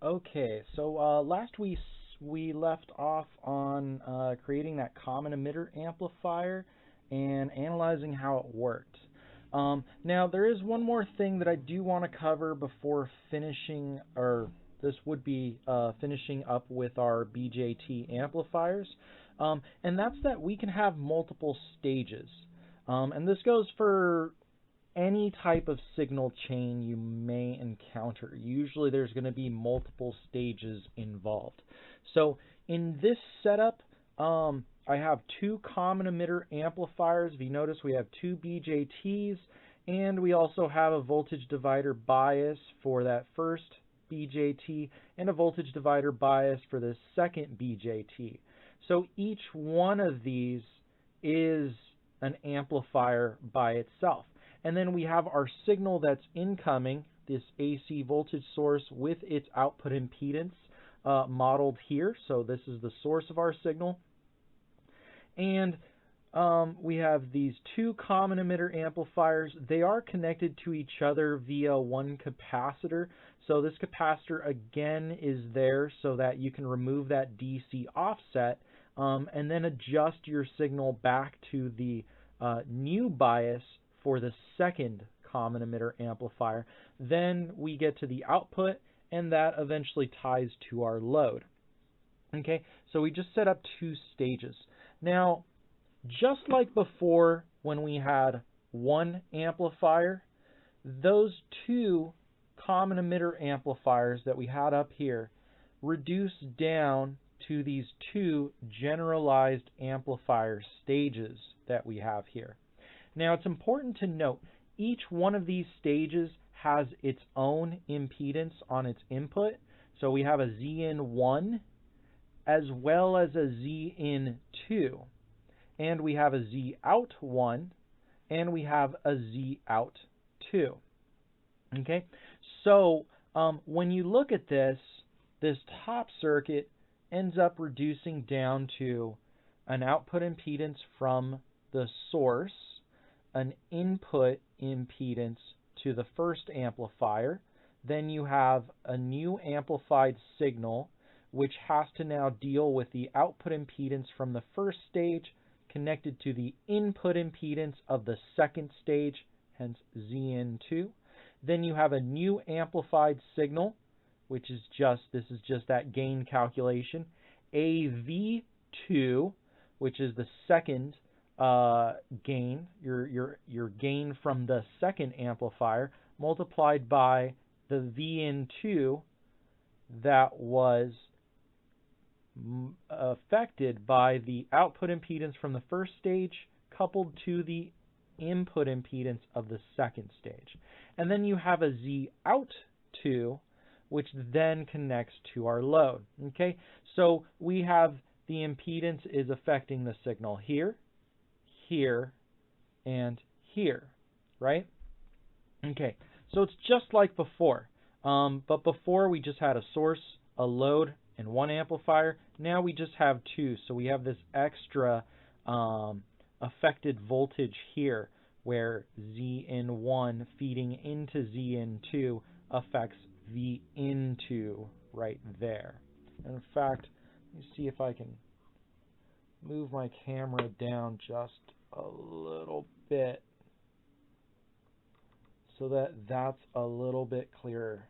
Okay, so last we left off on creating that common emitter amplifier and analyzing how it worked. Now there is one more thing that I do want to cover before finishing, or this would be finishing up with our BJT amplifiers, and that's that we can have multiple stages. And this goes for any type of signal chain you may encounter. Usually there's going to be multiple stages involved. So in this setup, I have two common emitter amplifiers. If you notice, we have two BJTs, and we also have a voltage divider bias for that first BJT and a voltage divider bias for the second BJT. So each one of these is an amplifier by itself. And then we have our signal that's incoming, this AC voltage source with its output impedance modeled here. So this is the source of our signal. And we have these two common emitter amplifiers. They are connected to each other via one capacitor. So this capacitor again is there so that you can remove that DC offset and then adjust your signal back to the new bias for the second common emitter amplifier. Then we get to the output, and that eventually ties to our load. Okay, so we just set up two stages. Now, just like before when we had one amplifier, those two common emitter amplifiers that we had up here reduce down to these two generalized amplifier stages that we have here. Now, it's important to note each one of these stages has its own impedance on its input. So we have a ZN1 as well as a ZN2. And we have a ZOUT1 and we have a ZOUT2. Okay? So when you look at this top circuit ends up reducing down to an output impedance from the source, an input impedance to the first amplifier. Then you have a new amplified signal, which has to now deal with the output impedance from the first stage connected to the input impedance of the second stage, hence ZN2. Then you have a new amplified signal, which is just that gain calculation, AV2, which is the second gain, your gain from the second amplifier, multiplied by the VN2 that was affected by the output impedance from the first stage coupled to the input impedance of the second stage. And then you have a ZOUT2, which then connects to our load. Okay, so we have the impedance is affecting the signal here, here, and here, right? Okay, so it's just like before. But before we just had a source, a load, and one amplifier. Now we just have two, so we have this extra affected voltage here where ZN1 feeding into ZN2 affects VN2 right there. And in fact, let me see if I can move my camera down just a little bit so that that's a little bit clearer.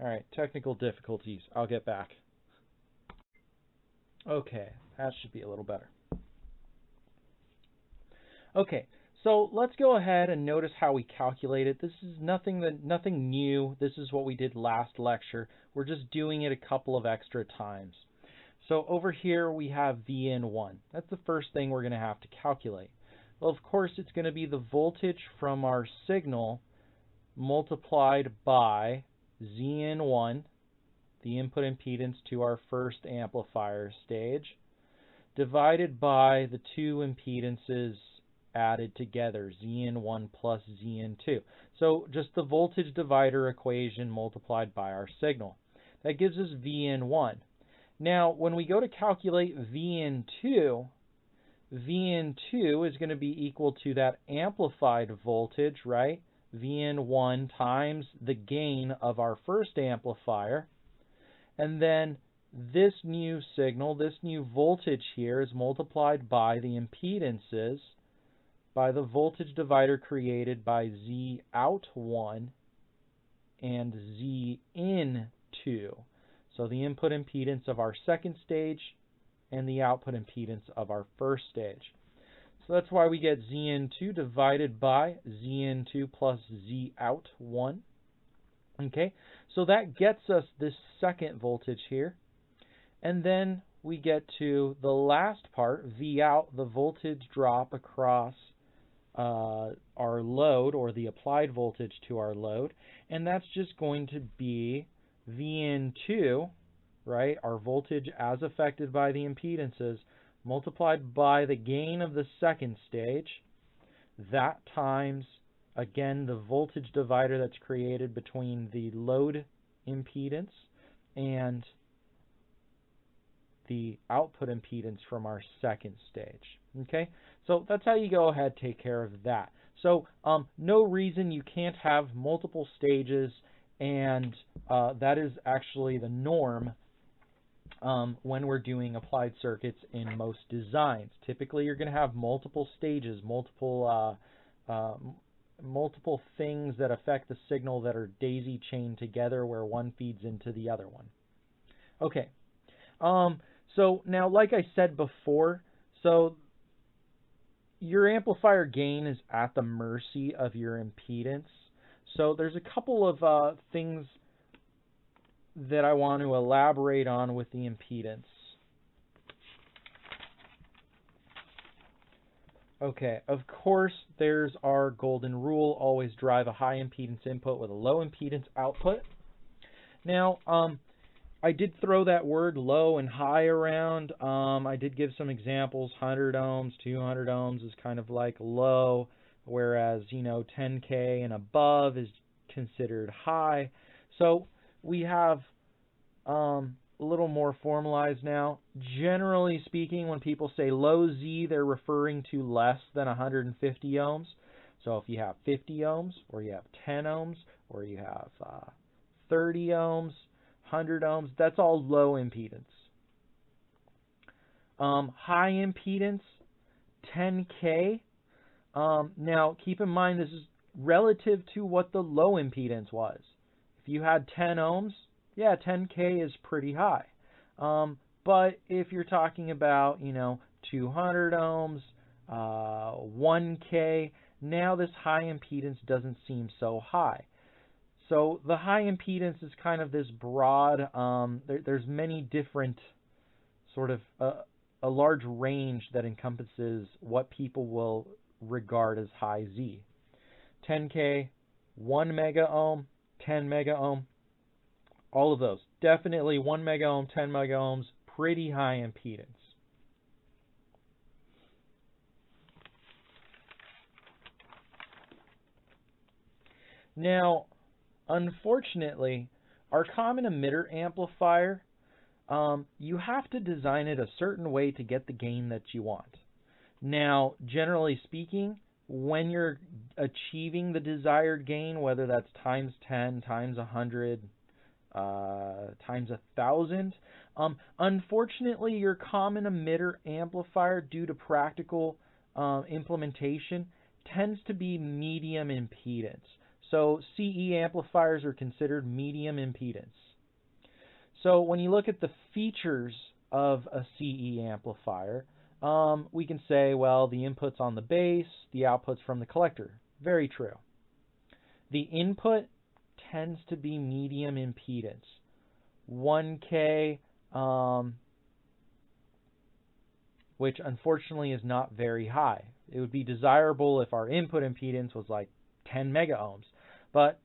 All right, technical difficulties. I'll get back. Okay, that should be a little better. Okay, so let's go ahead and notice how we calculate it. This is nothing new. This is what we did last lecture. We're just doing it a couple of extra times. So over here we have VN1. That's the first thing we're going to have to calculate. Well, of course, it's going to be the voltage from our signal multiplied by ZN1, the input impedance to our first amplifier stage, divided by the two impedances added together, Zn1 plus Zn2. So just the voltage divider equation multiplied by our signal. That gives us Vn1. Now, when we go to calculate Vn2, Vn2 is going to be equal to that amplified voltage, right? Vn1 times the gain of our first amplifier. And then this new signal, this new voltage here, is multiplied by the impedances by the voltage divider created by Zout1 and Zin2. So the input impedance of our second stage and the output impedance of our first stage. So that's why we get Zn2 divided by Zn2 plus Zout1. Okay, so that gets us this second voltage here. And then we get to the last part, Vout, the voltage drop across our load, or the applied voltage to our load. And that's just going to be Vn2, right, our voltage as affected by the impedances, multiplied by the gain of the second stage. That times, again, the voltage divider that's created between the load impedance and the output impedance from our second stage. Okay, so that's how you go ahead and take care of that. So no reason you can't have multiple stages, and that is actually the norm when we're doing applied circuits in most designs. Typically, you're going to have multiple stages, multiple things that affect the signal that are daisy chained together, where one feeds into the other one. Okay. So now, like I said before, so your amplifier gain is at the mercy of your impedance. So there's a couple of things that I want to elaborate on with the impedance. Okay, of course, there's our golden rule: always drive a high impedance input with a low impedance output. Now, I did throw that word low and high around. I did give some examples. 100 ohms, 200 ohms is kind of like low, whereas, 10K and above is considered high. So we have a little more formalized now. Generally speaking, when people say low Z, they're referring to less than 150 ohms. So if you have 50 ohms, or you have 10 ohms, or you have 30 ohms, 100 ohms, that's all low impedance. High impedance, 10K. Now, keep in mind, this is relative to what the low impedance was. If you had 10 ohms, yeah, 10K is pretty high. But if you're talking about, 200 ohms, 1K, now this high impedance doesn't seem so high. So the high impedance is kind of this broad, there's many different sort of, a large range that encompasses what people will regard as high Z. 10K, 1 mega ohm, 10 mega ohm, all of those. Definitely 1 mega ohm, 10 mega ohms, pretty high impedance. Now, unfortunately, our common emitter amplifier, you have to design it a certain way to get the gain that you want. Now, generally speaking, when you're achieving the desired gain, whether that's times 10, times 100, times 1,000, unfortunately, your common emitter amplifier, due to practical implementation, tends to be medium impedance. So CE amplifiers are considered medium impedance. So when you look at the features of a CE amplifier, we can say, well, the input's on the base, the output's from the collector. Very true. The input tends to be medium impedance. 1K, which unfortunately is not very high. It would be desirable if our input impedance was like 10 mega ohms. But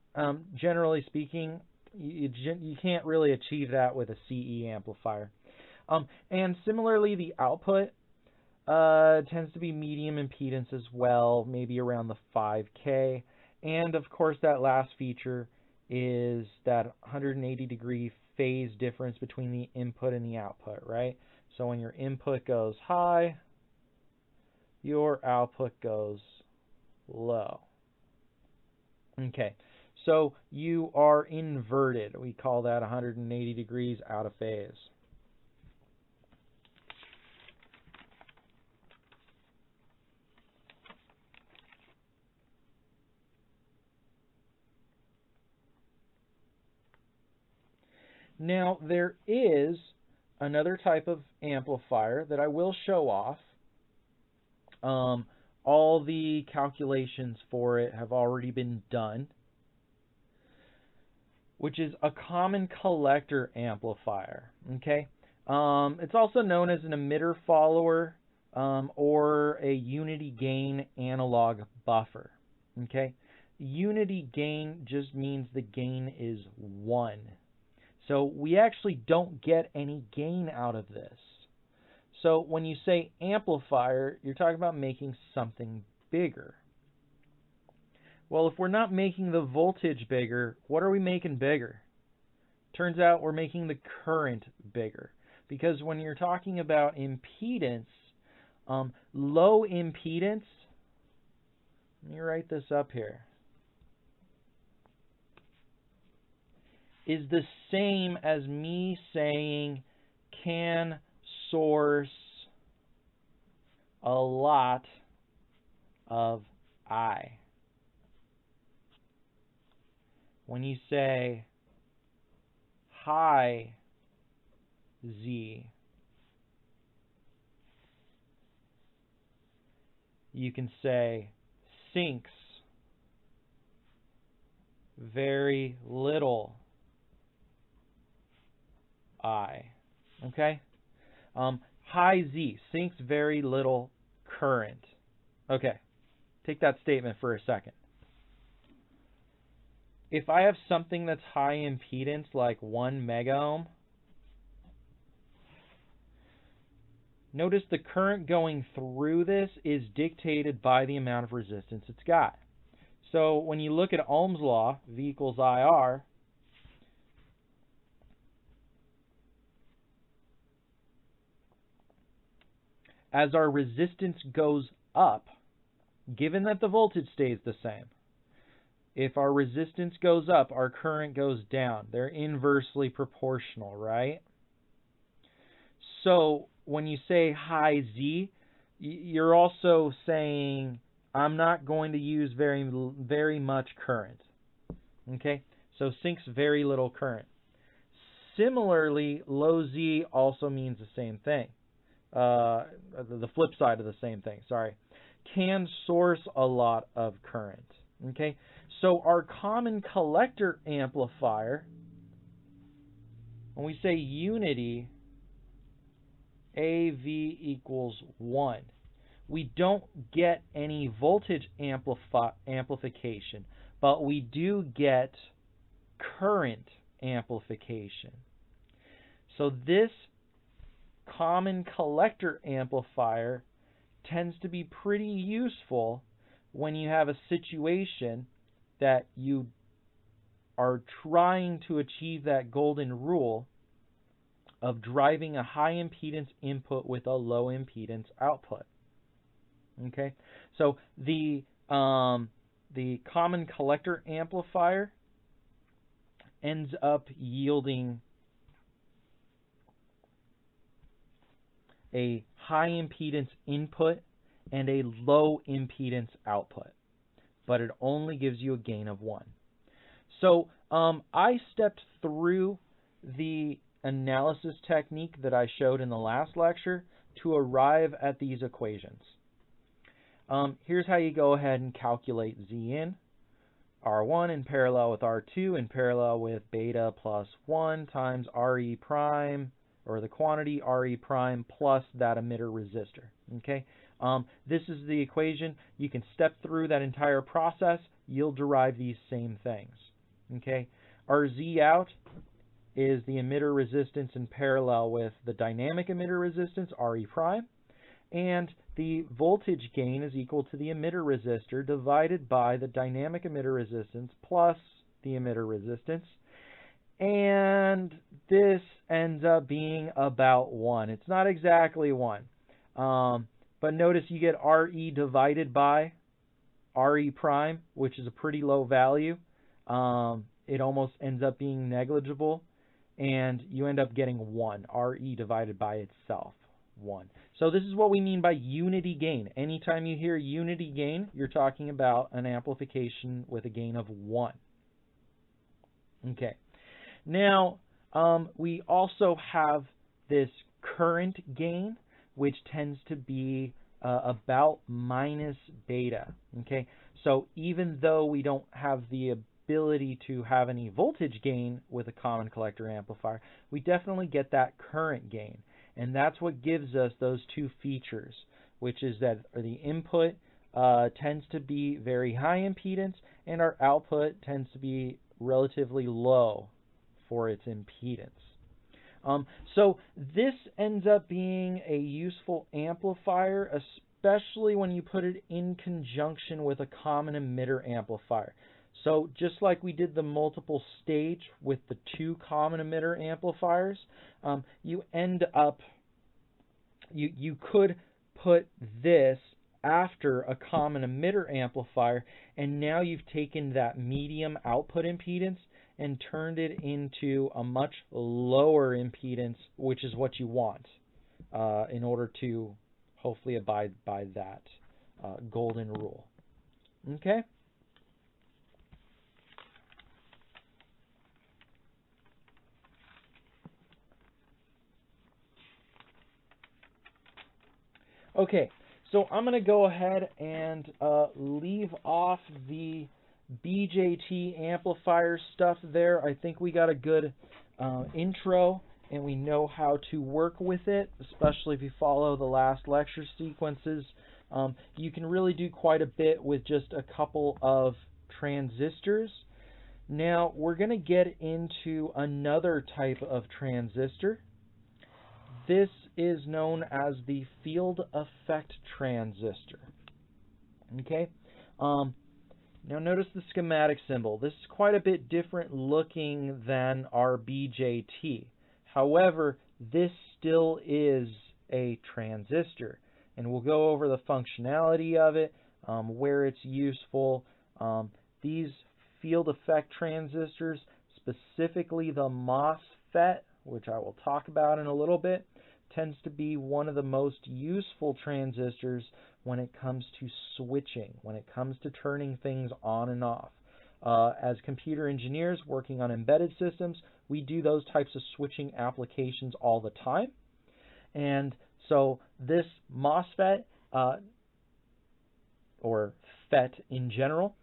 generally speaking, you can't really achieve that with a CE amplifier. And similarly, the output, tends to be medium impedance as well, maybe around the 5K. And of course, that last feature is that 180-degree phase difference between the input and the output, right? So when your input goes high, your output goes low. Okay, so you are inverted. We call that 180 degrees out of phase. Now, there is another type of amplifier that I will show off. All the calculations for it have already been done, which is a common collector amplifier. Okay, it's also known as an emitter follower or a unity gain analog buffer. Okay, unity gain just means the gain is 1. So we actually don't get any gain out of this. So when you say amplifier, you're talking about making something bigger. Well, if we're not making the voltage bigger, what are we making bigger? Turns out we're making the current bigger. Because when you're talking about impedance, low impedance, let me write this up here, is the same as me saying can source a lot of I. When you say high Z, you can say sinks very little I. Okay? High Z, sinks very little current. Okay, take that statement for a second. If I have something that's high impedance, like 1 megaohm, notice the current going through this is dictated by the amount of resistance it's got. So when you look at Ohm's law, V equals IR, as our resistance goes up, given that the voltage stays the same, if our resistance goes up, our current goes down. They're inversely proportional, right? So when you say high Z, you're also saying I'm not going to use very much current. Okay? So sinks very little current. Similarly, low Z also means the same thing. The flip side of the same thing, sorry. Can source a lot of current. Okay? So our common collector amplifier, when we say unity, AV equals 1, we don't get any voltage amplification, but we do get current amplification. So this common collector amplifier tends to be pretty useful when you have a situation that you are trying to achieve that golden rule of driving a high impedance input with a low impedance output. Okay, so the common collector amplifier ends up yielding a high impedance input and a low impedance output, but it only gives you a gain of 1. So I stepped through the analysis technique that I showed in the last lecture to arrive at these equations. Here's how you go ahead and calculate Z in. R1 in parallel with R2 in parallel with beta plus 1 times Re prime, or the quantity Re prime plus that emitter resistor. Okay, this is the equation. You can step through that entire process. You'll derive these same things. Okay, our Z out is the emitter resistance in parallel with the dynamic emitter resistance, Re prime, And the voltage gain is equal to the emitter resistor divided by the dynamic emitter resistance plus the emitter resistance. And this ends up being about 1. It's not exactly 1. But notice you get RE divided by RE prime, which is a pretty low value. It almost ends up being negligible. And you end up getting 1. RE divided by itself, 1. So this is what we mean by unity gain. Anytime you hear unity gain, you're talking about an amplification with a gain of 1. Okay. Now, we also have this current gain, which tends to be about minus beta. Okay. So even though we don't have the ability to have any voltage gain with a common collector amplifier, we definitely get that current gain. And that's what gives us those two features, which is that the input tends to be very high impedance and our output tends to be relatively low for its impedance. So this ends up being a useful amplifier, especially when you put it in conjunction with a common emitter amplifier. So just like we did the multiple stage with the two common emitter amplifiers, you could put this after a common emitter amplifier, and now you've taken that medium output impedance and turned it into a much lower impedance, which is what you want in order to hopefully abide by that golden rule. Okay? Okay, so I'm going to go ahead and leave off the BJT amplifier stuff there. I think we got a good intro and we know how to work with it, especially if you follow the last lecture sequences. You can really do quite a bit with just a couple of transistors. Now we're going to get into another type of transistor. This is known as the field effect transistor. Okay? Now notice the schematic symbol. This is quite a bit different looking than our BJT. However, this still is a transistor. And we'll go over the functionality of it, where it's useful. These field effect transistors, specifically the Mosfet, which I will talk about in a little bit, tends to be one of the most useful transistors when it comes to switching, when it comes to turning things on and off. As computer engineers working on embedded systems, we do those types of switching applications all the time. And so this Mosfet, or FET in general,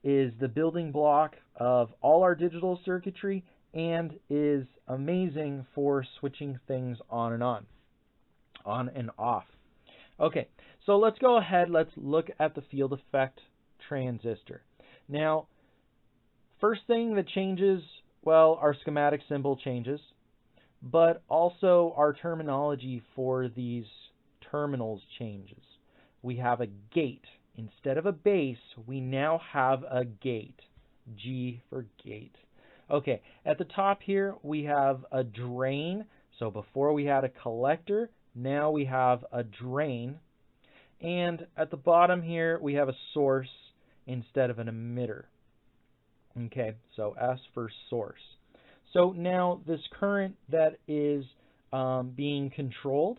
is the building block of all our digital circuitry and is amazing for switching things on and off. Okay, so let's go ahead, let's look at the field effect transistor. Now, first thing that changes, well, our schematic symbol changes, but also our terminology for these terminals changes. We have a gate. Instead of a base, we now have a gate. G for gate. Okay, at the top here we have a drain. So before we had a collector, now we have a drain. And at the bottom here we have a source instead of an emitter. Okay, so S for source. So now this current that is being controlled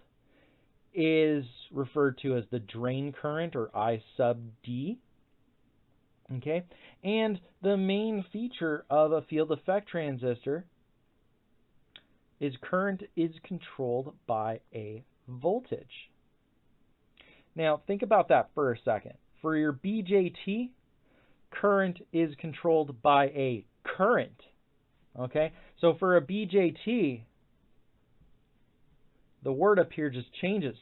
is referred to as the drain current, or I sub D. Okay, and the main feature of a field effect transistor is current is controlled by a voltage. Now think about that for a second. For your BJT, current is controlled by a current. Okay, so for a BJT, the word up here just changes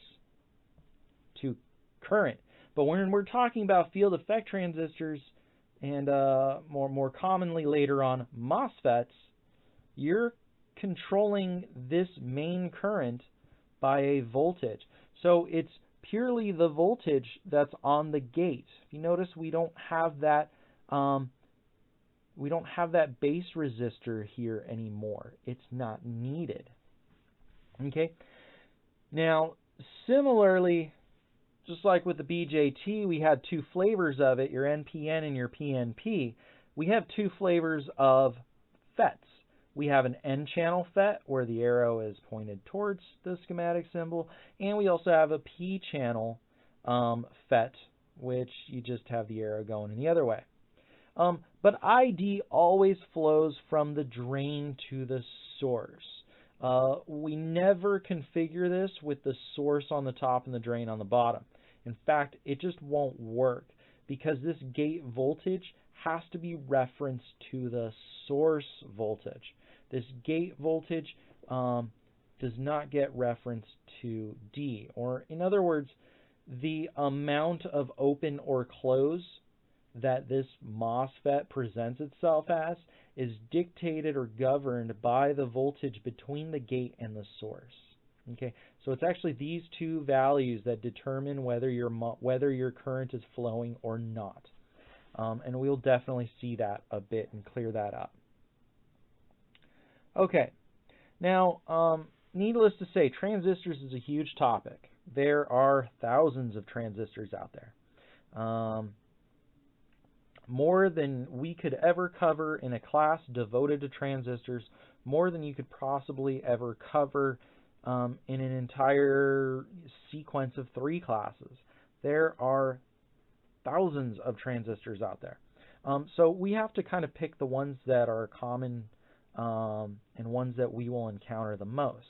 to current. But when we're talking about field effect transistors, and more commonly later on MOSFETs, you're controlling this main current by a voltage. So it's purely the voltage that's on the gate. If you notice, we don't have that base resistor here anymore. It's not needed. Okay. Now, similarly, just like with the BJT, we had two flavors of it, your NPN and your PNP. We have two flavors of FETs. We have an N-channel FET, where the arrow is pointed towards the schematic symbol, and we also have a P-channel FET, which you just have the arrow going in the other way. But ID always flows from the drain to the source. We never configure this with the source on the top and the drain on the bottom. In fact, it just won't work because this gate voltage has to be referenced to the source voltage. This gate voltage does not get referenced to D, or in other words, the amount of open or close that this MOSFET presents itself as is dictated or governed by the voltage between the gate and the source. Okay, so it's actually these two values that determine whether your current is flowing or not. And we'll definitely see that a bit and clear that up. Okay, now, needless to say, transistors is a huge topic. There are thousands of transistors out there. More than we could ever cover in a class devoted to transistors, more than you could possibly ever cover in an entire sequence of 3 classes. There are thousands of transistors out there. So we have to kind of pick the ones that are common and ones that we will encounter the most.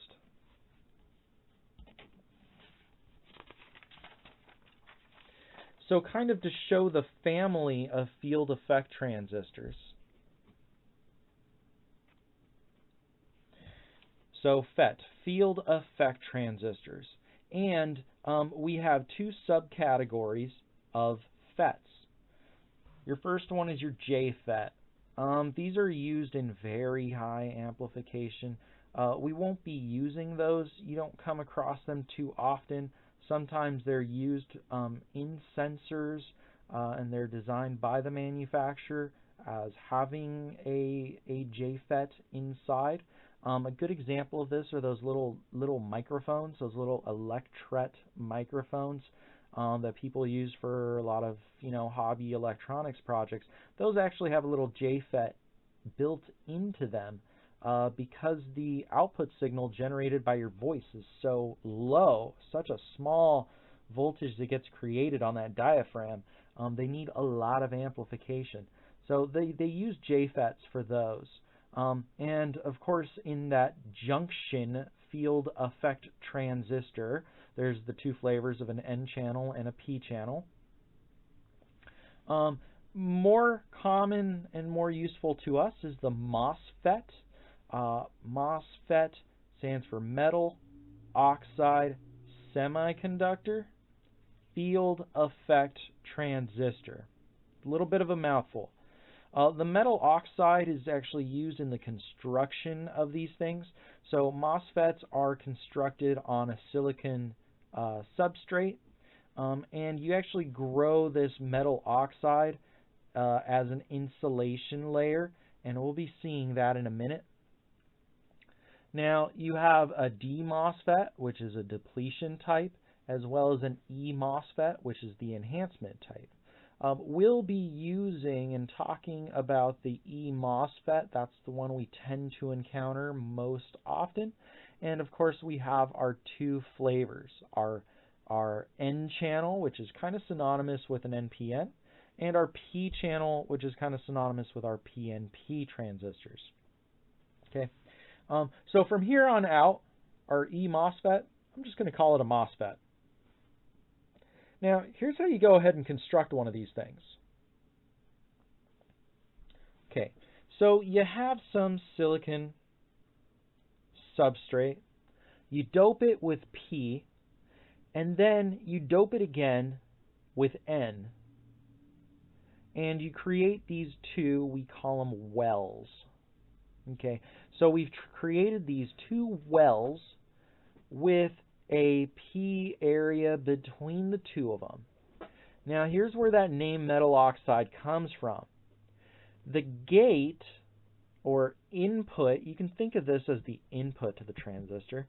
So kind of to show the family of field effect transistors. So FET, field effect transistors. And we have 2 subcategories of FETs. Your first one is your JFET. These are used in very high amplification. We won't be using those. You don't come across them too often. Sometimes they're used in sensors, and they're designed by the manufacturer as having a JFET inside. A good example of this are those little microphones, those little Lect microphones that people use for a lot of hobby electronics projects. Those actually have a little JFET built into them because the output signal generated by your voice is so low, such a small voltage that gets created on that diaphragm. They need a lot of amplification. So they use JFETs for those. And of course, in that junction field effect transistor, there's the 2 flavors of an N channel and a P channel. More common and more useful to us is the Mosfet. Mosfet stands for metal oxide semiconductor field effect transistor. A little bit of a mouthful. The metal oxide is actually used in the construction of these things. So MOSFETs are constructed on a silicon substrate, and you actually grow this metal oxide as an insulation layer, and we'll be seeing that in a minute. Now, you have a D MOSFET, which is a depletion type, as well as an E MOSFET, which is the enhancement type. We'll be using and talking about the E MOSFET. That's the one we tend to encounter most often. And of course, we have our 2 flavors, our N channel, which is kind of synonymous with an NPN, and our P channel, which is kind of synonymous with our PNP transistors. Okay. So from here on out, our E MOSFET, I'm just going to call it a MOSFET. Now, here's how you go ahead and construct one of these things. Okay, so you have some silicon substrate. You dope it with P, and then you dope it again with N. And you create these 2, we call them wells. Okay, so we've created these 2 wells with a P area between the two of them. Now here's where that name metal oxide comes from. The gate, or input, you can think of this as the input to the transistor.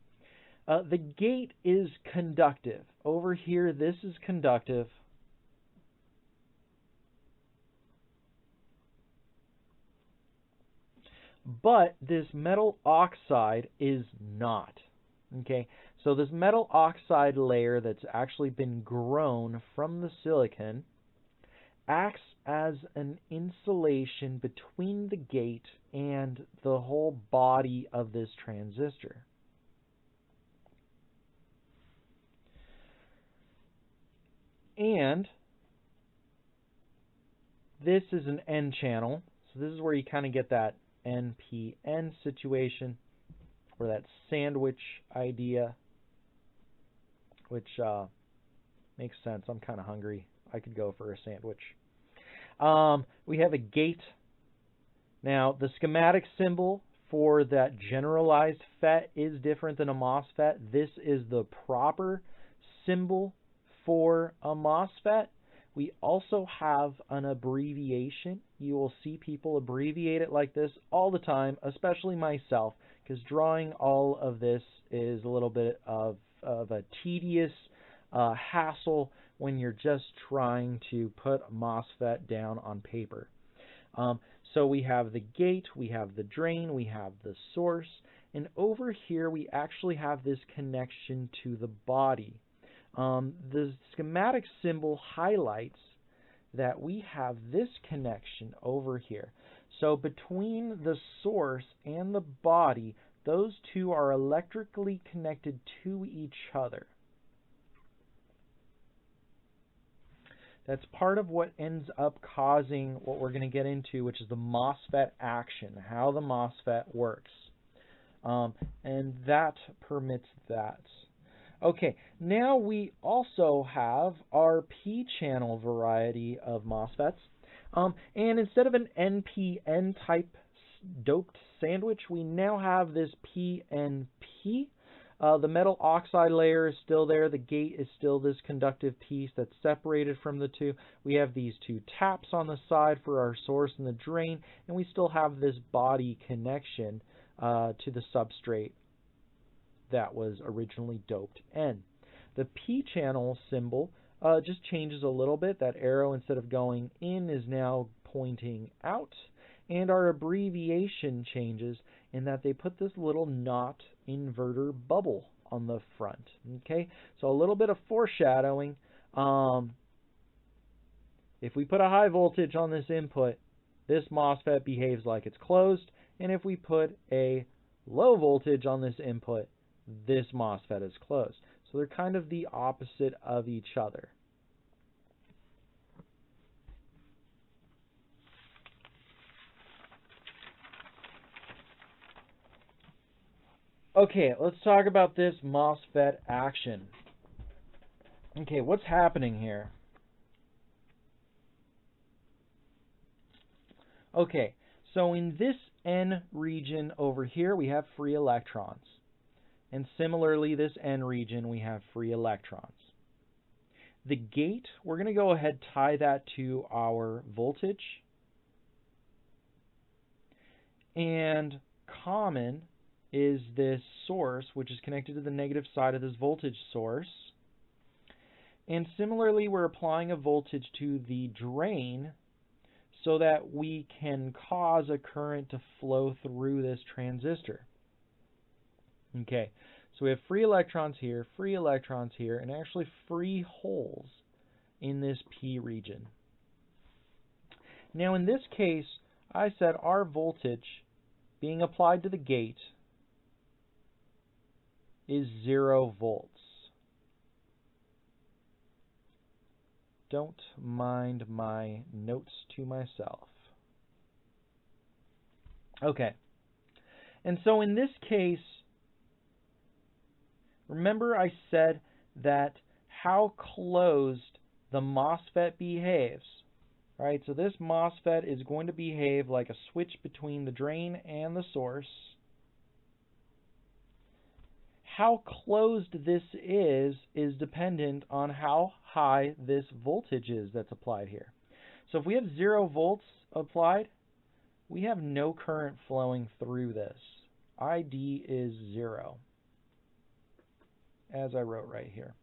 The gate is conductive. Over here, this is conductive. But this metal oxide is not. Okay, so this metal oxide layer that's actually been grown from the silicon acts as an insulation between the gate and the whole body of this transistor. And this is an N channel, so this is where you kind of get that NPN situation, or that sandwich idea, which makes sense. I'm kind of hungry. I could go for a sandwich. We have a gate. Now, the schematic symbol for that generalized FET is different than a MOSFET. This is the proper symbol for a MOSFET. We also have an abbreviation. You will see people abbreviate it like this all the time, especially myself, because drawing all of this is a little bit of a tedious hassle when you're just trying to put a MOSFET down on paper. So we have the gate, we have the drain, we have the source, and over here we actually have this connection to the body. The schematic symbol highlights that we have this connection over here. So between the source and the body, those two are electrically connected to each other. That's part of what ends up causing what we're going to get into, which is the MOSFET action, how the MOSFET works. And that permits that. Okay, now we also have our P-channel variety of MOSFETs. And instead of an NPN type doped sandwich, we now have this PNP. The metal oxide layer is still there. The gate is still this conductive piece that's separated from the two. We have these two taps on the side for our source and the drain, and we still have this body connection to the substrate that was originally doped N. The P-channel symbol just changes a little bit. That arrow, instead of going in, is now pointing out. And our abbreviation changes in that they put this little not inverter bubble on the front. Okay, so a little bit of foreshadowing. If we put a high voltage on this input, this MOSFET behaves like it's closed. And if we put a low voltage on this input, this MOSFET is closed. So they're kind of the opposite of each other. Okay, let's talk about this MOSFET action. Okay, what's happening here? Okay, so in this N region over here, we have free electrons. And similarly, this N region, we have free electrons. The gate, we're going to go ahead and tie that to our voltage. And common is this source, which is connected to the negative side of this voltage source. And similarly, we're applying a voltage to the drain so that we can cause a current to flow through this transistor. Okay, so we have free electrons here, and actually free holes in this P region. Now in this case, I said our voltage being applied to the gate is 0 volts. Don't mind my notes to myself. Okay, and so in this case, remember I said that how closed the MOSFET behaves, right? So this MOSFET is going to behave like a switch between the drain and the source. how closed this is dependent on how high this voltage is that's applied here. So if we have 0 volts applied, we have no current flowing through this. ID is 0, as I wrote right here.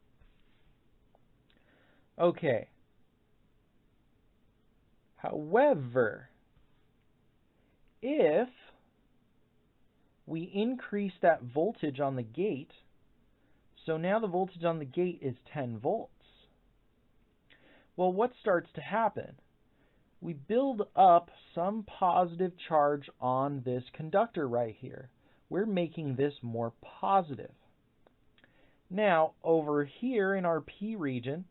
Okay. However, if we increase that voltage on the gate, so now the voltage on the gate is 10 volts. Well, what starts to happen? We build up some positive charge on this conductor right here. We're making this more positive. Now, over here in our P region,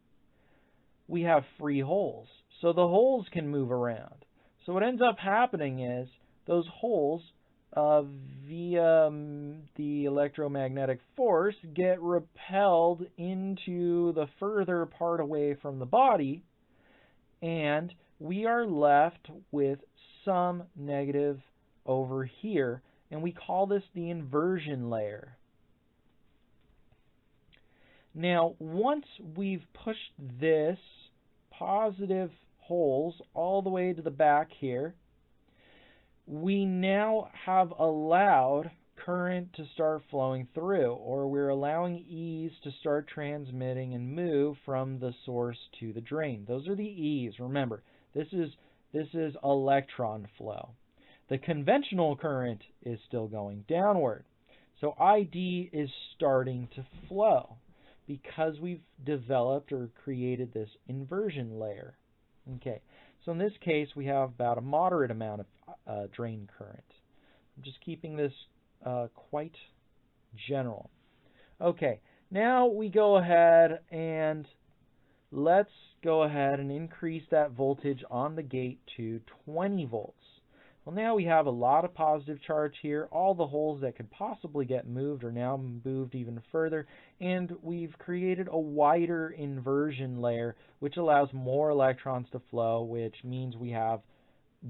we have free holes. So the holes can move around. So what ends up happening is those holes, via the electromagnetic force, get repelled into the further part away from the body, and we are left with some negative over here, and we call this the inversion layer. Now, once we've pushed this positive holes all the way to the back here, we now have allowed current to start flowing through, or we're allowing E's to start transmitting and move from the source to the drain. Those are the E's. Remember, this is electron flow. The conventional current is still going downward. So ID is starting to flow because we've developed or created this inversion layer. Okay, so in this case, we have about a moderate amount of drain current. I'm just keeping this quite general. Okay, now we go ahead and let's go ahead and increase that voltage on the gate to 20 volts. Well, now we have a lot of positive charge here. All the holes that could possibly get moved are now moved even further, and we've created a wider inversion layer, which allows more electrons to flow, which means we have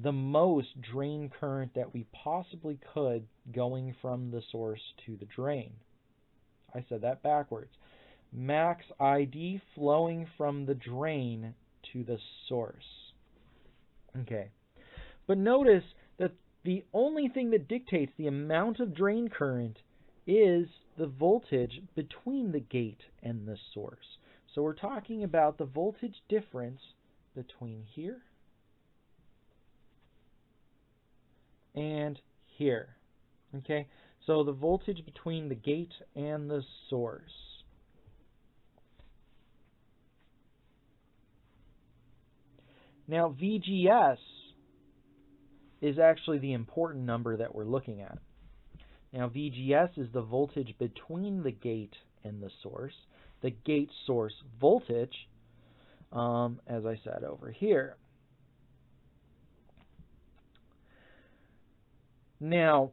the most drain current that we possibly could going from the source to the drain. I said that backwards. Max ID flowing from the drain to the source. Okay. But notice that the only thing that dictates the amount of drain current is the voltage between the gate and the source. So we're talking about the voltage difference between here and here. Okay? So the voltage between the gate and the source. Now VGS is actually the important number that we're looking at. Now VGS is the voltage between the gate and the source. The gate source voltage, as I said over here. Now,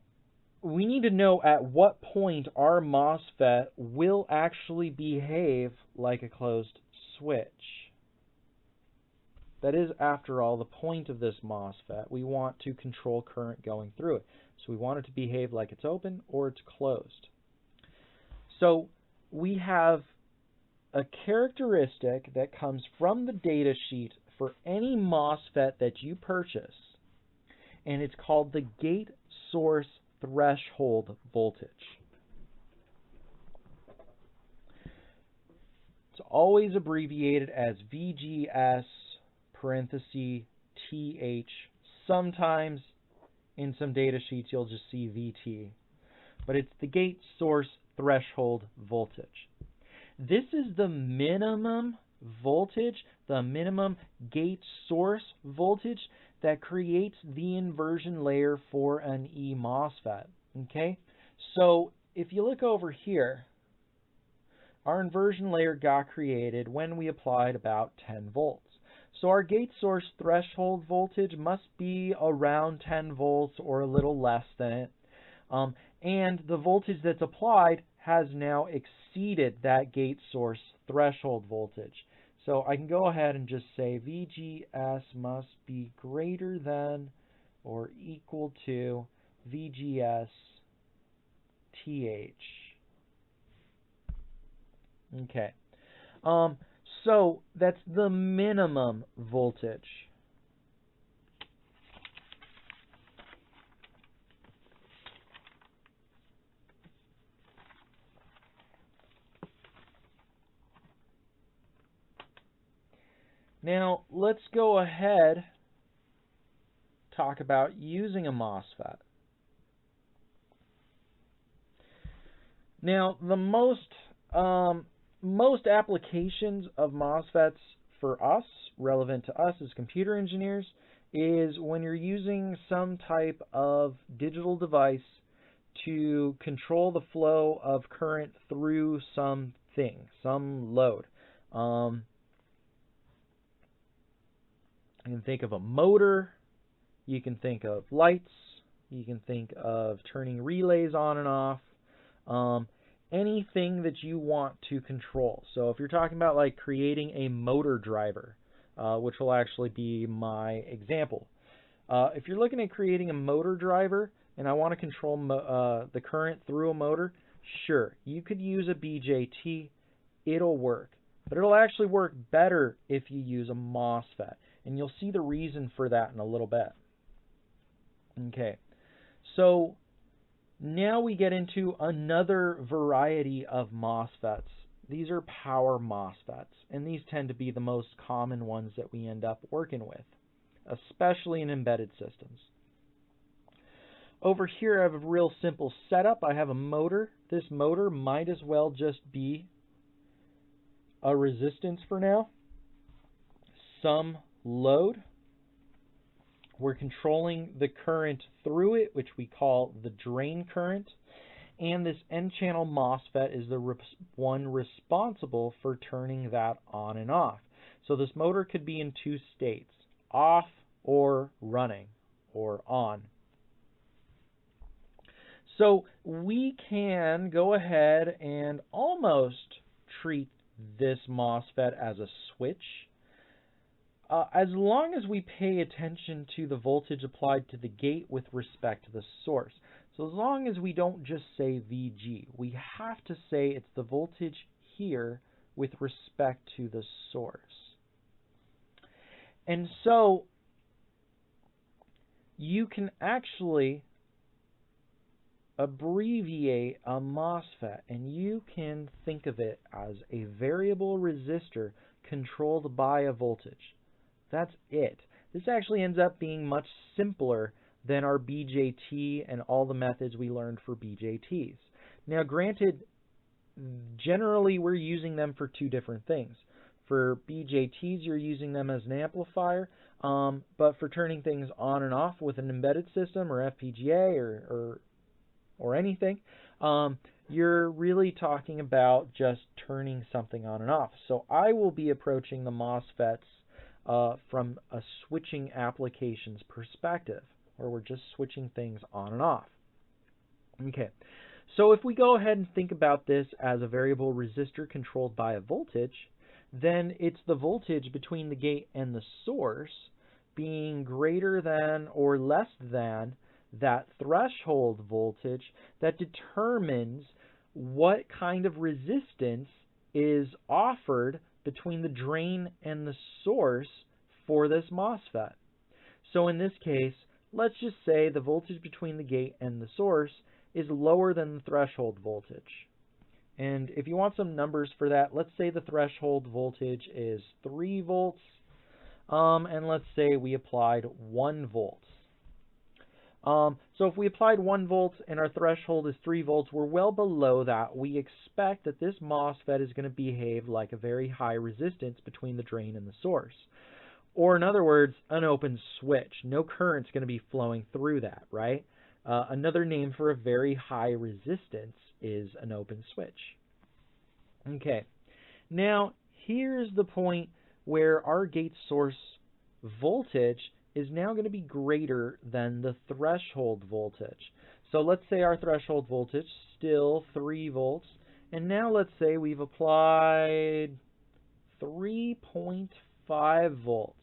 we need to know at what point our Mosfet will actually behave like a closed switch. That is, after all, the point of this Mosfet. We want to control current going through it. So we want it to behave like it's open or it's closed. So we have a characteristic that comes from the data sheet for any Mosfet that you purchase, and it's called the gate source threshold voltage. It's always abbreviated as VGS parenthesis TH. Sometimes in some data sheets you'll just see VT, but it's the gate source threshold voltage. This is the minimum voltage, the minimum gate source voltage that creates the inversion layer for an E MOSFET. Okay, so if you look over here, our inversion layer got created when we applied about 10 volts. So our gate source threshold voltage must be around 10 volts or a little less than it. And the voltage that's applied has now exceeded that gate source threshold voltage. So I can go ahead and just say VGS must be greater than or equal to VGS TH. Okay. Um, so that's the minimum voltage. Now, let's go ahead talk about using a MOSFET. Now, the most applications of MOSFETs for us, relevant to us as computer engineers, is when you're using some type of digital device to control the flow of current through something, some load. You can think of a motor, you can think of lights, you can think of turning relays on and off, anything that you want to control. So if you're talking about like creating a motor driver, which will actually be my example. If you're looking at creating a motor driver and I want to control the current through a motor, sure, you could use a BJT. It'll work. But it'll actually work better if you use a MOSFET. And you'll see the reason for that in a little bit. Okay, so now we get into another variety of MOSFETs. These are power MOSFETs, and these tend to be the most common ones that we end up working with, especially in embedded systems. Over here I have a real simple setup. I have a motor. This motor might as well just be a resistance for now, some load. We're controlling the current through it, which we call the drain current, and this N-channel MOSFET is the one responsible for turning that on and off. So this motor could be in two states, off or running or on. So we can go ahead and almost treat this MOSFET as a switch, as long as we pay attention to the voltage applied to the gate with respect to the source. So as long as we don't just say VG, we have to say it's the voltage here with respect to the source. And so you can actually abbreviate a MOSFET, and you can think of it as a variable resistor controlled by a voltage. That's it. This actually ends up being much simpler than our BJT and all the methods we learned for BJTs. Now, granted, generally we're using them for two different things. For BJTs, you're using them as an amplifier, but for turning things on and off with an embedded system or FPGA or anything, you're really talking about just turning something on and off. So I will be approaching the MOSFETs from a switching applications perspective, where we're just switching things on and off. Okay, so if we go ahead and think about this as a variable resistor controlled by a voltage, then it's the voltage between the gate and the source being greater than or less than that threshold voltage that determines what kind of resistance is offered between the drain and the source for this MOSFET. So in this case, let's just say the voltage between the gate and the source is lower than the threshold voltage. And if you want some numbers for that, let's say the threshold voltage is 3 volts, and let's say we applied 1 volt. So if we applied 1 volt and our threshold is 3 volts, we're well below that. We expect that this MOSFET is going to behave like a very high resistance between the drain and the source. Or in other words, an open switch. No current's going to be flowing through that, right? Another name for a very high resistance is an open switch. Okay, now here's the point where our gate source voltage is now going to be greater than the threshold voltage. So let's say our threshold voltage still 3 volts, and now let's say we've applied 3.5 volts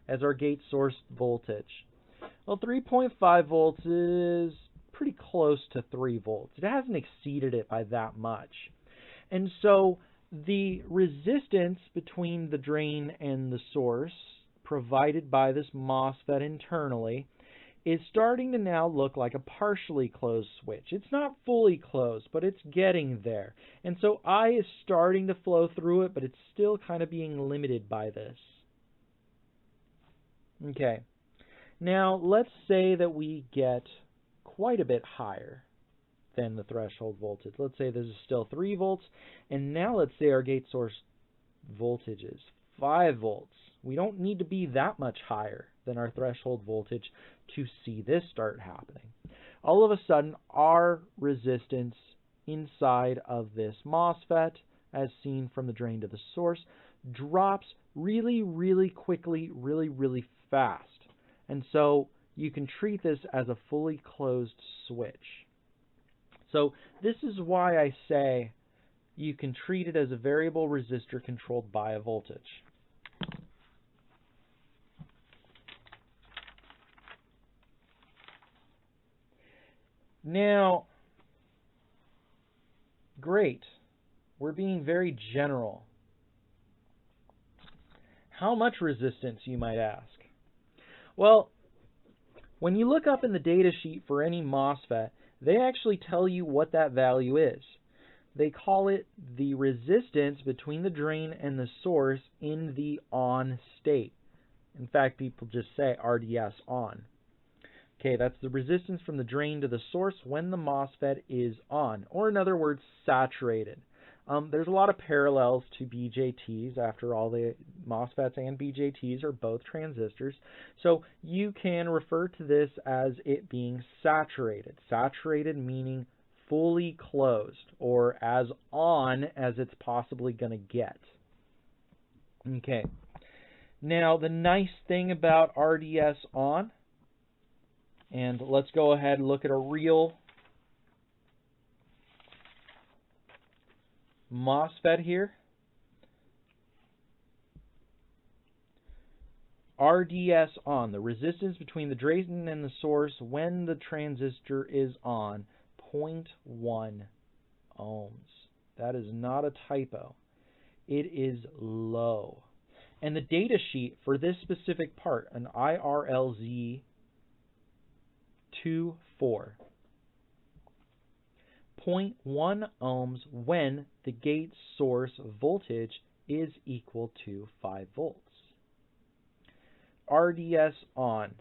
as our gate source voltage. Well, 3.5 volts is pretty close to 3 volts. It hasn't exceeded it by that much. And so the resistance between the drain and the source provided by this MOSFET internally is starting to now look like a partially closed switch. It's not fully closed, but it's getting there. And so I is starting to flow through it, but it's still kind of being limited by this. Okay. Now, let's say that we get quite a bit higher than the threshold voltage. Let's say this is still 3 volts, and now let's say our gate source voltage is 5 volts. We don't need to be that much higher than our threshold voltage to see this start happening. All of a sudden, our resistance inside of this MOSFET, as seen from the drain to the source, drops really, really quickly, really, really fast. And so you can treat this as a fully closed switch. So this is why I say you can treat it as a variable resistor controlled by a voltage. Now, great. We're being very general. How much resistance, you might ask? Well, when you look up in the data sheet for any MOSFET, they actually tell you what that value is. They call it the resistance between the drain and the source in the on state. In fact, people just say RDS on. Okay, that's the resistance from the drain to the source when the MOSFET is on, or in other words, saturated. There's a lot of parallels to BJTs. After all, the MOSFETs and BJTs are both transistors. So you can refer to this as it being saturated. Saturated meaning fully closed, or as on as it's possibly going to get. Okay. Now, the nice thing about RDS on, and let's go ahead and look at a real MOSFET here. RDS on, the resistance between the drain and the source when the transistor is on, 0.1 ohms. That is not a typo. It is low. And the data sheet for this specific part, an IRLZ 24, 0.1 ohms when the gate source voltage is equal to 5 volts. RDS on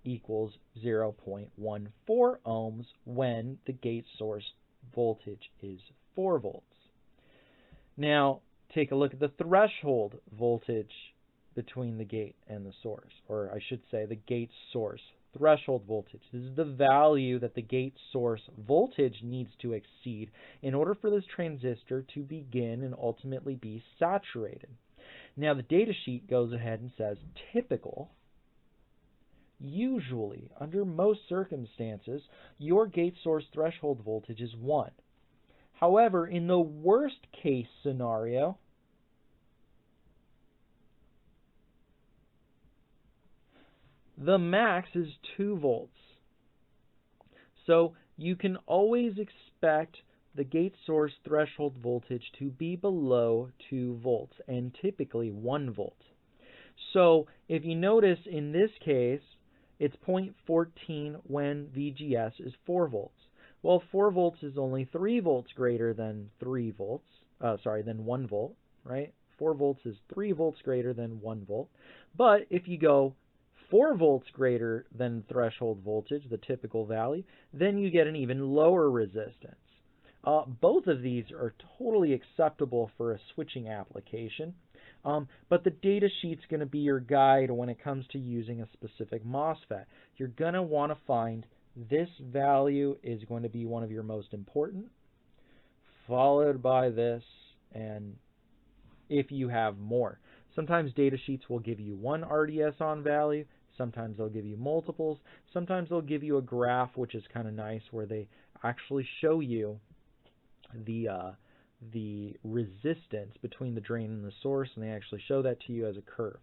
equals 0.14 ohms when the gate source voltage is 4 volts. Now, take a look at the threshold voltage between the gate and the source, or I should say the gate source threshold voltage. This is the value that the gate source voltage needs to exceed in order for this transistor to begin and ultimately be saturated. Now, the data sheet goes ahead and says typical, usually, under most circumstances, your gate source threshold voltage is 1. However, in the worst case scenario, the max is 2 volts. So you can always expect the gate source threshold voltage to be below 2 volts and typically 1 volt. So if you notice in this case, it's 0.14 when VGS is 4 volts. Well, 4 volts is only 3 volts greater than 1 volt, right? 4 volts is 3 volts greater than 1 volt. But if you go 4 volts greater than threshold voltage, the typical value, then you get an even lower resistance. Both of these are totally acceptable for a switching application, but the data sheet's going to be your guide when it comes to using a specific MOSFET. You're going to want to find this value is going to be one of your most important, followed by this, and if you have more. Sometimes data sheets will give you one RDS on value, sometimes they'll give you multiples, sometimes they'll give you a graph, which is kind of nice, where they actually show you the resistance between the drain and the source, and they actually show that to you as a curve.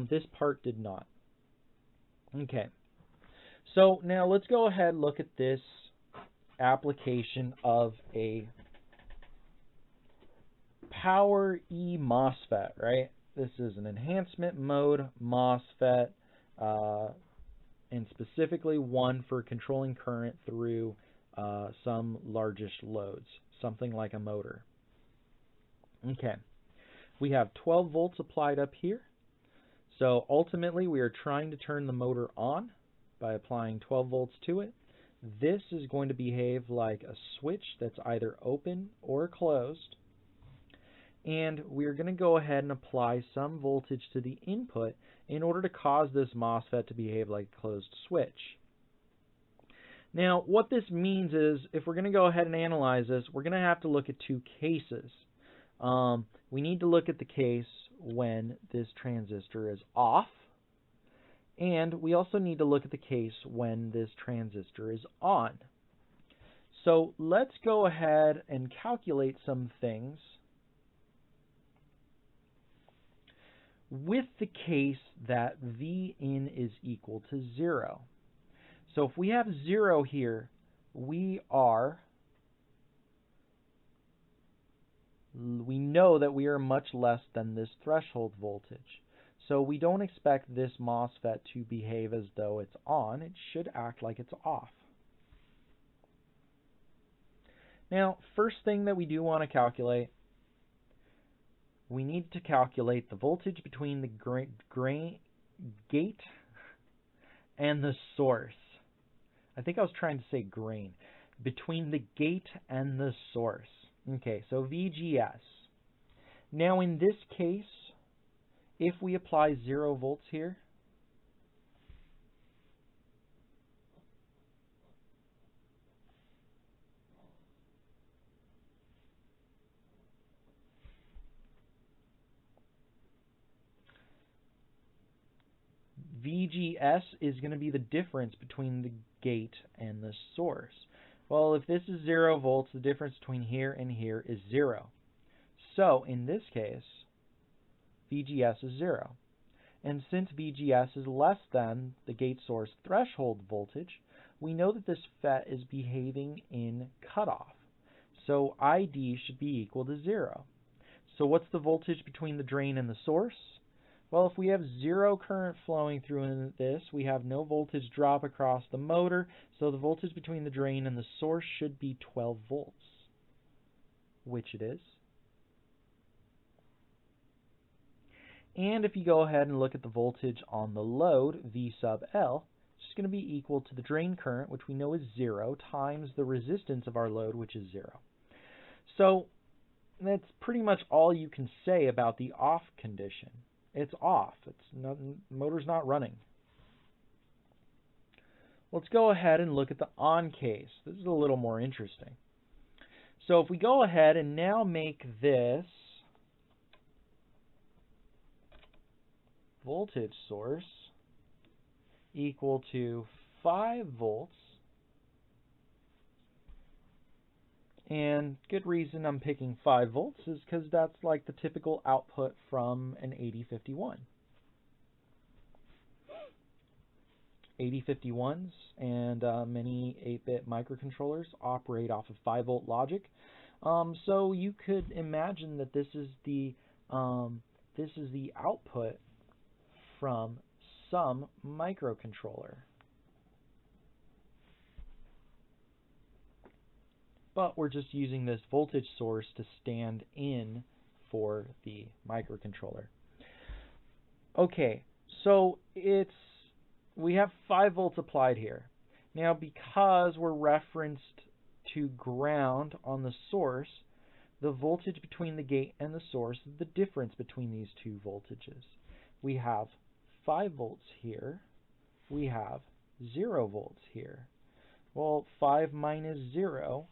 This part did not. Okay, so now let's go ahead and look at this application of a power E Mosfet, right? This is an enhancement mode Mosfet, and specifically one for controlling current through some largish loads, something like a motor. Okay, we have 12 volts applied up here. So ultimately, we are trying to turn the motor on by applying 12 volts to it. This is going to behave like a switch that's either open or closed. And we're going to go ahead and apply some voltage to the input in order to cause this MOSFET to behave like a closed switch. Now, what this means is, if we're going to go ahead and analyze this, we're going to have to look at two cases. We need to look at the case when this transistor is off, and we also need to look at the case when this transistor is on. So let's go ahead and calculate some things with the case that V in is equal to 0. So if we have 0 here, we know that we are much less than this threshold voltage. So we don't expect this MOSFET to behave as though it's on. It should act like it's off. Now, first thing that we do want to calculate, we need to calculate the voltage between the gate and the source. I think I was trying to say grain. Between the gate and the source. Okay, so VGS. Now in this case, if we apply 0 volts here, VGS is going to be the difference between the gate and the source. Well, if this is 0 volts, the difference between here and here is 0. So, in this case, VGS is 0. And since VGS is less than the gate source threshold voltage, we know that this FET is behaving in cutoff. So ID should be equal to 0. So what's the voltage between the drain and the source? Well, if we have 0 current flowing through in this, we have no voltage drop across the motor, so the voltage between the drain and the source should be 12 volts, which it is. And if you go ahead and look at the voltage on the load, V sub L, it's just going to be equal to the drain current, which we know is 0, times the resistance of our load, which is 0. So that's pretty much all you can say about the off condition. It's off. The motor's not running. Let's go ahead and look at the on case. This is a little more interesting. So if we go ahead and now make this voltage source equal to 5 volts, and good reason I'm picking 5 volts is because that's like the typical output from an 8051. 8051s and many 8-bit microcontrollers operate off of 5-volt logic. So you could imagine that this is the output from some microcontroller. But we're just using this voltage source to stand in for the microcontroller. Okay, so we have 5 volts applied here. Now, because we're referenced to ground on the source, the voltage between the gate and the source is the difference between these two voltages. We have 5 volts here. We have 0 volts here. Well, 5 minus 0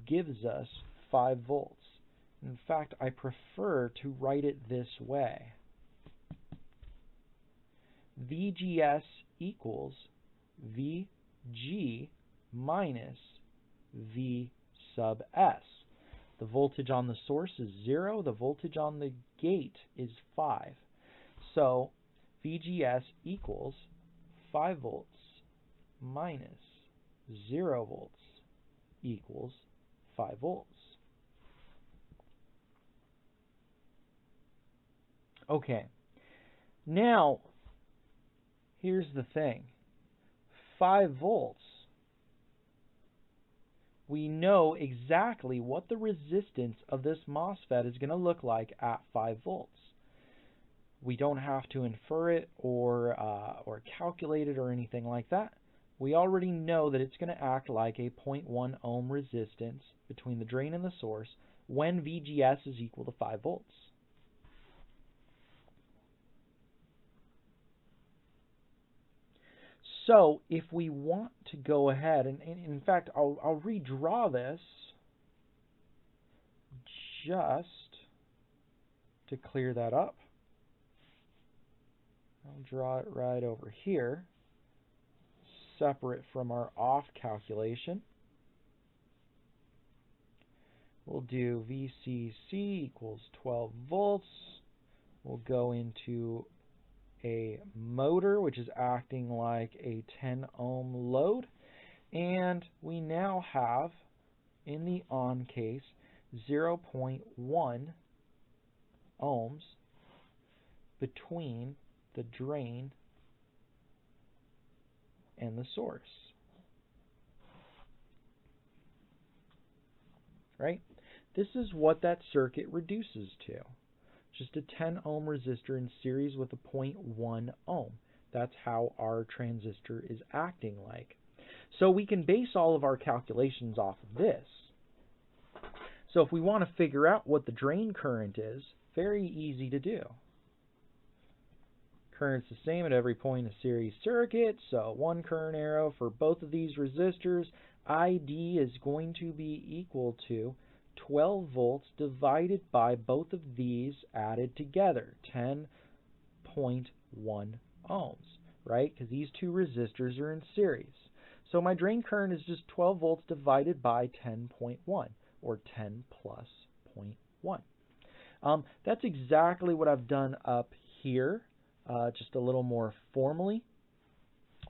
gives us 5 volts. In fact, I prefer to write it this way. VGS equals VG minus V sub S. The voltage on the source is 0. The voltage on the gate is 5. So VGS equals 5 volts minus 0 volts equals 5 volts. Okay, now here's the thing. 5 volts, we know exactly what the resistance of this MOSFET is going to look like at 5 volts. We don't have to infer it or calculate it or anything like that. We already know that it's going to act like a 0.1 ohm resistance between the drain and the source when VGS is equal to 5 volts. So if we want to go ahead, and in fact, I'll redraw this just to clear that up. I'll draw it right over here, separate from our off calculation. We'll do VCC equals 12 volts. We'll go into a motor, which is acting like a 10 ohm load. And we now have, in the on case, 0.1 ohms between the drain and the source. Right? This is what that circuit reduces to. Just a 10 ohm resistor in series with a 0.1 ohm. That's how our transistor is acting like. So we can base all of our calculations off of this. So if we want to figure out what the drain current is, very easy to do. Current's the same at every point in a series circuit, so one current arrow for both of these resistors. ID is going to be equal to 12 volts divided by both of these added together, 10.1 ohms, right? Because these two resistors are in series. So my drain current is just 12 volts divided by 10.1, or 10 plus 0.1. That's exactly what I've done up here, just a little more formally.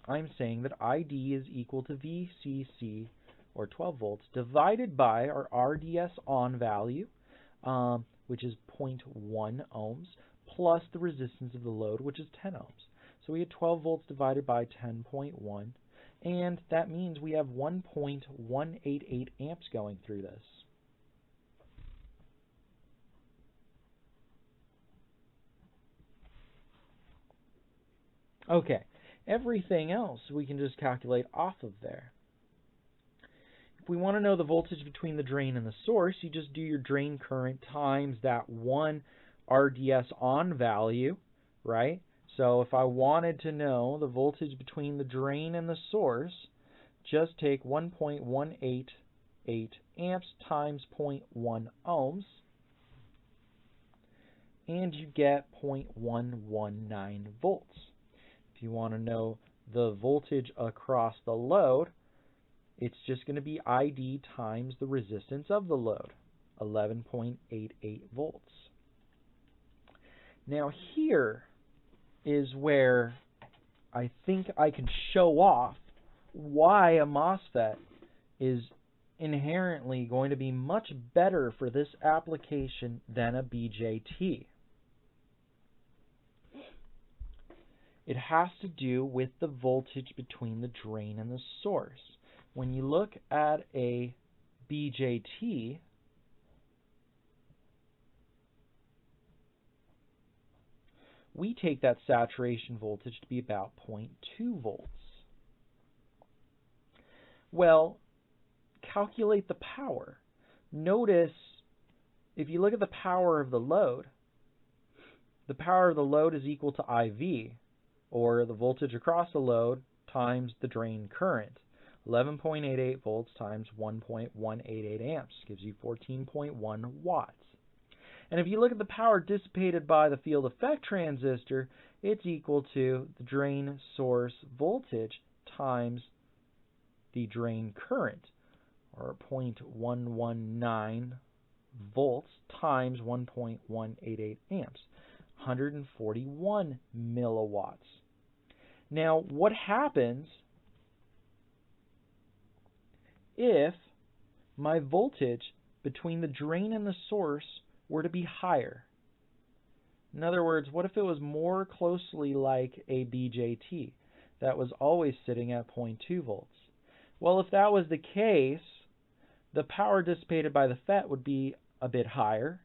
I'm saying that ID is equal to VCC, or 12 volts, divided by our RDS on value, which is 0.1 ohms, plus the resistance of the load, which is 10 ohms. So we had 12 volts divided by 10.1, and that means we have 1.188 amps going through this. Okay, everything else we can just calculate off of there. If we want to know the voltage between the drain and the source, you just do your drain current times that one RDS on value, right? So if I wanted to know the voltage between the drain and the source, just take 1.188 amps times 0.1 ohms, and you get 0.119 volts. If you want to know the voltage across the load, it's just going to be ID times the resistance of the load, 11.88 volts. Now here is where I think I can show off why a MOSFET is inherently going to be much better for this application than a BJT. It has to do with the voltage between the drain and the source. When you look at a BJT, we take that saturation voltage to be about 0.2 volts. Well, calculate the power. Notice, if you look at the power of the load is equal to IV, or the voltage across the load times the drain current. 11.88 volts times 1.188 amps gives you 14.1 watts. And if you look at the power dissipated by the field effect transistor, it's equal to the drain source voltage times the drain current, or 0.119 volts times 1.188 amps, 141 milliwatts. Now, what happens if my voltage between the drain and the source were to be higher? In other words, what if it was more closely like a BJT that was always sitting at 0.2 volts? Well, if that was the case, the power dissipated by the FET would be a bit higher,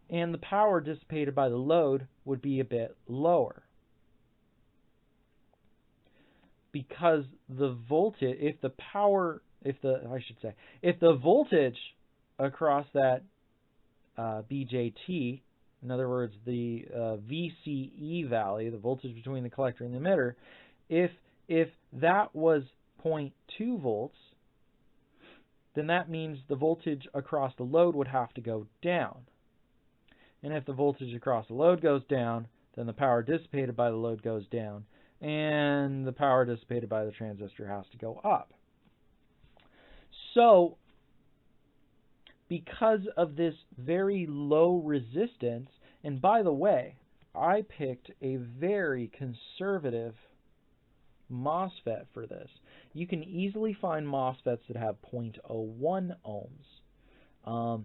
and the power dissipated by the load would be a bit lower. Because the voltage, if the voltage across that BJT, in other words, the VCE value, the voltage between the collector and the emitter, if that was 0.2 volts, then that means the voltage across the load would have to go down. And if the voltage across the load goes down, then the power dissipated by the load goes down, and the power dissipated by the transistor has to go up. So, because of this very low resistance, and by the way, I picked a very conservative MOSFET for this. You can easily find MOSFETs that have 0.01 ohms.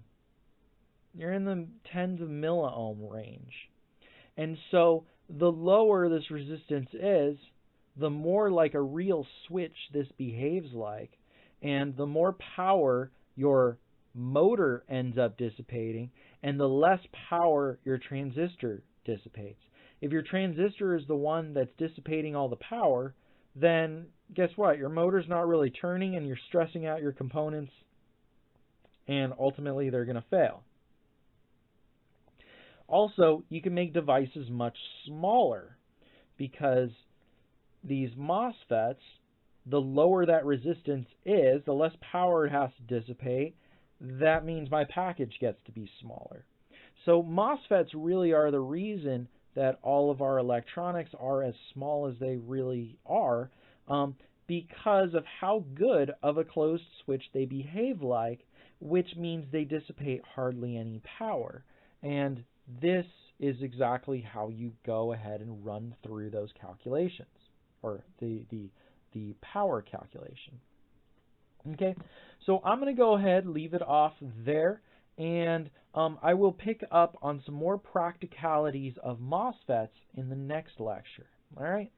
You're in the tens of milliohm range. And so the lower this resistance is, the more like a real switch this behaves like, and the more power your motor ends up dissipating, and the less power your transistor dissipates. If your transistor is the one that's dissipating all the power, then guess what? Your motor's not really turning, and you're stressing out your components, and ultimately they're going to fail. Also, you can make devices much smaller, because these MOSFETs, the lower that resistance is, the less power it has to dissipate. That means my package gets to be smaller. So MOSFETs really are the reason that all of our electronics are as small as they really are, because of how good of a closed switch they behave like, which means they dissipate hardly any power. And this is exactly how you go ahead and run through those calculations, or the power calculation. Okay, so I'm going to go ahead and leave it off there, and I will pick up on some more practicalities of MOSFETs in the next lecture. All right,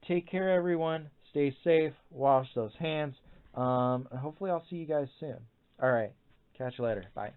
take care, everyone. Stay safe. Wash those hands. Hopefully I'll see you guys soon. All right, catch you later. Bye.